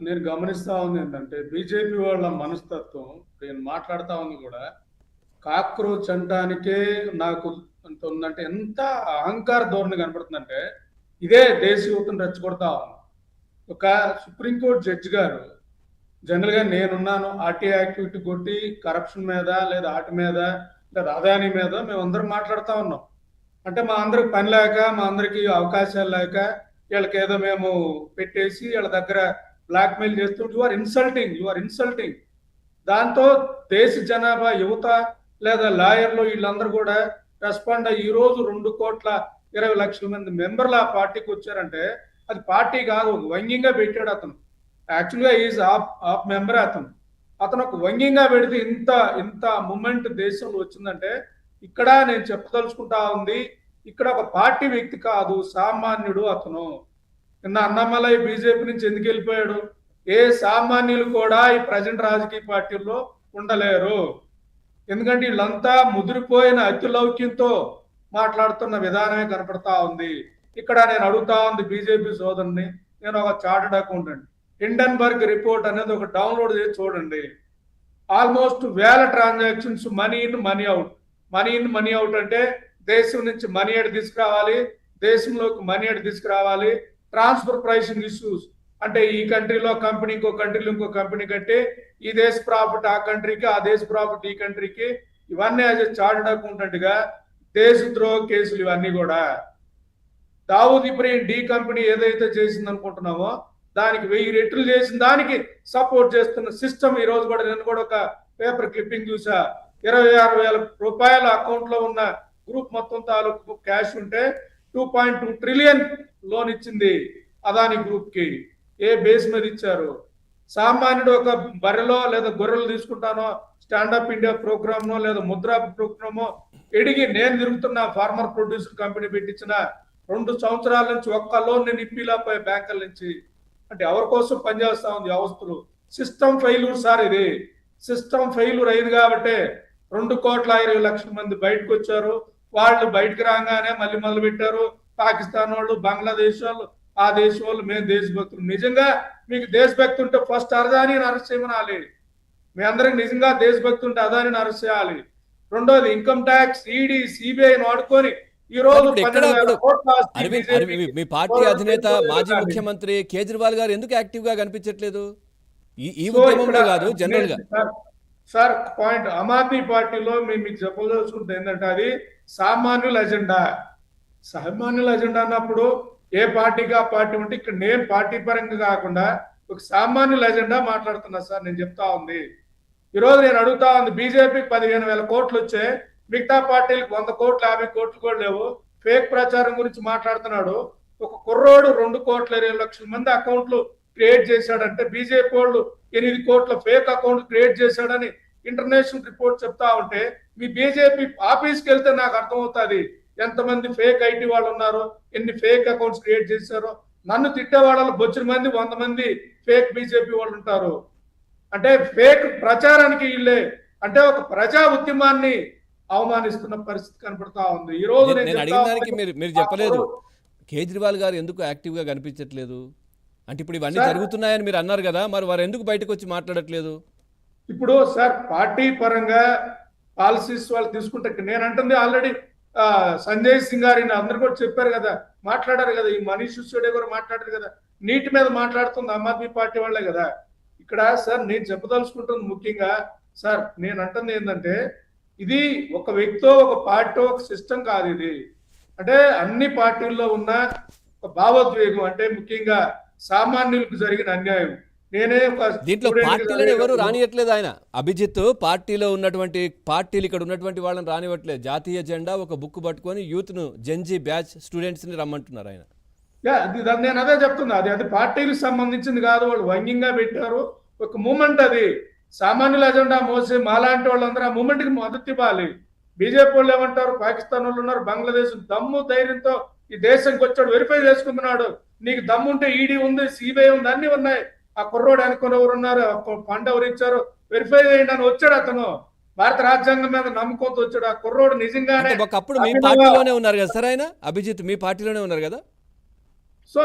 నేను గమనిస్తా ఉంది ఏంటంటే బీజేపీ వాళ్ళ మనస్తత్వం నేను మాట్లాడుతా ఉంది కూడా కాక్రోచ్ అంటానికే నాకు అంత ఉందంటే ఎంత అహంకార ధోరణి కనబడుతుందంటే ఇదే దేశ యువతను రెచ్చగొడతా ఉంది. ఒక సుప్రీంకోర్టు జడ్జి గారు జనరల్ గా నేనున్నాను ఆర్టీ యాక్టివిటీ కొట్టి కరప్షన్ మీద లేదా ఆటి మీద లేదా అదాని మీద మేమందరం మాట్లాడుతా ఉన్నాం. అంటే మా అందరికి పని లేక మా అందరికి అవకాశాలు లేక వీళ్ళకి ఏదో మేము పెట్టేసి వీళ్ళ దగ్గర బ్లాక్మెయిల్ చేస్తూ యు ఆర్ ఇన్సల్టింగ్. దాంతో దేశ జనాభా యువత లేదా లాయర్లు వీళ్ళందరూ కూడా రెస్పాండ్ అయ్యి ఈ రోజు 2,20,00,000 మంది మెంబర్లు ఆ పార్టీకి వచ్చారంటే అది పార్టీ కాదు, ఒక వ్యంగ్యంగా పెట్టాడు అతను. యాక్చువల్గా ఈజ్ ఆఫ్ మెంబర్ అతను. అతను ఒక వ్యంగ్యంగా పెడితే ఇంత ఇంత మూమెంట్ దేశంలో వచ్చిందంటే ఇక్కడ నేను చెప్పదలుచుకుంటా ఉంది, ఇక్కడ ఒక పార్టీ వ్యక్తి కాదు, సామాన్యుడు అతను. నిన్న అన్నమలై బీజేపీ నుంచి ఎందుకు వెళ్ళిపోయాడు? ఏ సామాన్యులు కూడా ఈ ప్రజెంట్ రాజకీయ పార్టీల్లో ఉండలేరు. ఎందుకంటే వీళ్ళంతా ముదిరిపోయిన అతి లౌక్యంతో మాట్లాడుతున్న విధానమే కనపడతా ఉంది. ఇక్కడ నేను అడుగుతా ఉంది బీజేపీ సోదరుని, నేను ఒక చార్టెడ్ అకౌంటెంట్, హిండెన్బర్గ్ రిపోర్ట్ అనేది ఒక డౌన్లోడ్ చేసి చూడండి. ఆల్మోస్ట్ వేల transactions money in money out అంటే దేశం నుంచి మనీ ఎడ్ తీసుకురావాలి, దేశంలోకి మనీ ఎడ్ తీసుకురావాలి. ట్రాన్స్ఫర్ ప్రైసింగ్ ఇష్యూస్ అంటే ఈ కంట్రీలో కంపెనీ ఇంకో కంట్రీలో ఇంకో కంపెనీ కంటే ఈ దేశ ప్రాఫిట్ ఆ కంట్రీకి, ఆ దేశ ప్రాఫిట్ ఈ కంట్రీకి, ఇవన్నీ యాజ్ ఎ చార్టెడ్ అకౌంటెంట్ గా దేశద్రోహ కేసులు ఇవన్నీ కూడా. దావూద్ ఇబ్రహీం డి కంపెనీ ఏదైతే చేసింది అనుకుంటున్నామో దానికి 1000 రెట్లు చేసిన దానికి సపోర్ట్ చేస్తున్న సిస్టమ్ ఈ రోజు కూడా. నేను కూడా ఒక పేపర్ క్లిప్పింగ్ చూసా, 26,000 రూపాయల అకౌంట్ లో ఉన్న గ్రూప్ మొత్తం తాలూకు క్యాష్ ఉంటే 2.2 ట్రిలియన్ లోన్ ఇచ్చింది అదాని గ్రూప్ కి. ఏ బేస్ మీద ఇచ్చారు? సామాన్యుడు ఒక బర్రెలో లేదా గొర్రెలు తీసుకుంటానో స్టాండప్ ఇండియా ప్రోగ్రామ్ లేదా ముద్రా ప్రోగ్రామో ఎడిగి నేను తిరుగుతున్న ఫార్మర్ ప్రొడ్యూసర్ కంపెనీ పెట్టించిన 2 సంవత్సరాల నుంచి ఒక్క లోన్ నేను ఇప్పిలాపోయే బ్యాంకుల నుంచి. అంటే ఎవరి కోసం పనిచేస్తా ఉంది వ్యవస్థలు? సిస్టమ్ ఫెయిల్యూర్ సార్ ఇది. సిస్టమ్ ఫెయిల్యూర్ అయింది కాబట్టి 2,20,00,000 మంది బయటకు వచ్చారు. వాళ్ళు బయటకు రాగానే మళ్ళీ మొదలు పెట్టారు. పాకిస్తాన్ వాళ్ళు, బంగ్లాదేశ్ వాళ్ళు, ఆ దేశం వాళ్ళు మేము దేశభక్తులు. నిజంగా మీకు దేశభక్తి ఉంటే ఫస్ట్ అదానిని అరెస్ట్ చేయమనాలి. మీ అందరికి నిజంగా దేశభక్తి ఉంటే అదానిని అరెస్ట్ చేయాలి. రెండోది ఇన్కమ్ ట్యాక్స్, ఈడీ, సిబిఐని వాడుకొని ఈ రోజు మీ పార్టీ అధినేత మాజీ ముఖ్యమంత్రి కేజ్రీవాల్ గారు ఎందుకు యాక్టివ్ గా కనిపించట్లేదు ఈ ఉద్యమంలో కాదు జనరల్ గా? సార్ పాయింట్, ఆమ్ ఆద్మీ పార్టీలో మీకు చెప్పదలుచుకుంటే ఏంటంటే అది సామాన్యుల ఎజెండా. సామాన్యుల ఎజెండా అన్నప్పుడు ఏ పార్టీకి ఆ పార్టీ ఉంటే ఇక్కడ నేను పార్టీ పరంగా కాకుండా ఒక సామాన్యుల ఎజెండా మాట్లాడుతున్నా సార్. నేను చెప్తా ఉంది ఈరోజు నేను అడుగుతా ఉంది, బీజేపీకి 15,000 కోట్లు వచ్చే మిగతా పార్టీలకు 100 కోట్లు 50 కోట్లు కూడా లేవు. ఫేక్ ప్రచారం గురించి మాట్లాడుతున్నాడు. ఒక కుర్రోడు 2,20,00,000 మంది అకౌంట్లు క్రియేట్ చేశాడంటే బీజేపీ వాళ్ళు 8 కోట్ల ఫేక్ అకౌంట్ క్రియేట్ చేశాడని ఇంటర్నేషనల్ రిపోర్ట్ చెప్తా ఉంటే మీ బీజేపీ ఆఫీస్కి వెళ్తే నాకు అర్థమవుతుంది ఎంతమంది ఫేక్ ఐటీ వాళ్ళు ఉన్నారు, ఎన్ని ఫేక్ అకౌంట్స్ క్రియేట్ చేశారో. నన్ను తిట్టే వాళ్ళలో బొచ్చిన మంది 100 మంది ఫేక్ బీజేపీ వాళ్ళు ఉంటారు. అంటే ఫేక్ ప్రచారానికి వీళ్ళే అంటే ఒక ప్రజా ఉద్యమాన్ని అవమానిస్తున్న పరిస్థితి కనపడతా ఉంది. ఈ రోజు నేను అడిగిన దానికి మీరు చెప్పలేదు. కేజ్రీవాల్ గారు ఎందుకు యాక్టివ్ గా కనిపించట్లేదు అంటే ఇప్పుడు ఇవన్నీ జరుగుతున్నాయని మీరు అన్నారు కదా, మరి వారు ఎందుకు బయటకు వచ్చి మాట్లాడట్లేదు? ఇప్పుడు సార్ పార్టీ పరంగా పాలసీస్ వాళ్ళు తీసుకుంటే నేను అంటుంది ఆల్రెడీ సంజయ్ సింగ్ గారిని అందరు కూడా చెప్పారు కదా, మాట్లాడారు కదా, ఈ మనీష్ సిసోడియా కూడా మాట్లాడారు కదా, నీటి మీద మాట్లాడుతుంది ఆమ్ ఆద్మీ పార్టీ వాళ్ళే కదా. ఇక్కడ సార్ నేను చెప్పదలుచుకుంటుంది ముఖ్యంగా సార్, నేను అంటుంది ఏంటంటే ఇది ఒక వ్యక్తో ఒక పార్టీ ఒక సిస్టమ్ కాదు. ఇది అంటే అన్ని పార్టీల్లో ఉన్న ఒక భావోద్వేగం, అంటే ముఖ్యంగా సామాన్యులకు జరిగిన అన్యాయం. నేనే దీంట్లో పార్టీలను ఎవరు రానియట్లేదు. ఆయన అభిజిత్ పార్టీలో ఉన్నటువంటి పార్టీలు ఇక్కడ ఉన్నటువంటి వాళ్ళని రానివ్వట్లేదు. జాతీయ జెండా ఒక బుక్ పట్టుకొని యూత్ ను జెన్జీ బ్యాచ్ స్టూడెంట్స్ ని రమ్మంటున్నారు ఆయన. నేను అదే చెప్తున్నా, అది పార్టీలకు సంబంధించింది కాదు. వాళ్ళు వ్యంగ్యంగా పెట్టారు ఒక మూమెంట్. అది సామాన్యుల ఎజెండా మోసే మాలాంటి వాళ్ళందరూ ఆ మూమెంట్ కి మద్దతు ఇవ్వాలి. బీజేపీ వాళ్ళు ఏమంటారు, పాకిస్తాన్ వాళ్ళు ఉన్నారు, బంగ్లాదేశ్ దమ్ము ధైర్యంతో ఈ దేశంకి వచ్చాడు, వెరిఫై చేసుకుంటున్నాడు. నీకు దమ్ము ఉంటే ఈడీ ఉంది, సిబిఐ ఉంది, అన్ని ఉన్నాయి. ఆ కుర్రోడు అనుకుని ఎవరు ఉన్నారు, ఫండ్ ఎవరు ఇచ్చారు, వెరిఫై చేయండి అని వచ్చాడు అతను. భారత రాజ్యాంగం మీద నమ్మకంతో వచ్చాడు ఆ కుర్రోడు. నిజంగానే ఒకప్పుడు మీ పార్టీలోనే ఉన్నారు కదా సార్ ఆయన? అభిజిత్ మీ పార్టీలోనే ఉన్నారు కదా? సో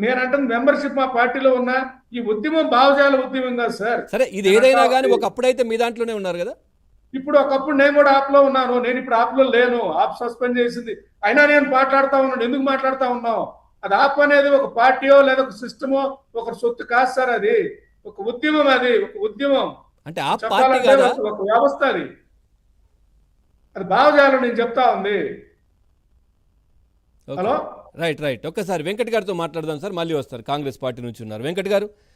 నేనంటుంది మెంబర్షిప్ మా పార్టీలో ఉన్న ఈ ఉద్యమం భావజాల ఉద్యమం కాదు సార్. సరే ఇది ఏదైనా కానీ ఒకప్పుడైతే మీ దాంట్లోనే ఉన్నారు కదా. ఇప్పుడు ఒకప్పుడు నేను కూడా ఆప్ లో ఉన్నాను, నేను ఇప్పుడు ఆప్ లో లేను, ఆప్ సస్పెండ్ చేసింది. అయినా నేను మాట్లాడుతా ఉన్నాను. ఎందుకు మాట్లాడుతా ఉన్నావు? అది ఆప్ అనేది ఒక పార్టీయో లేదా ఒక సిస్టమో ఒక సొత్తు కాదు సార్. అది ఒక ఉద్యమం, అది ఒక ఉద్యమం. అంటే ఆ పార్టీ కదా, ఒక వ్యవస్థ అది. అది భావజాలం నేను చెప్తా ఉంది. Hello, right right. ఒక్కసారి వెంకట్ గారితో మాట్లాడదాం సార్, మళ్ళీ వస్తారు. కాంగ్రెస్ పార్టీ నుంచి ఉన్నారు వెంకట్ గారు.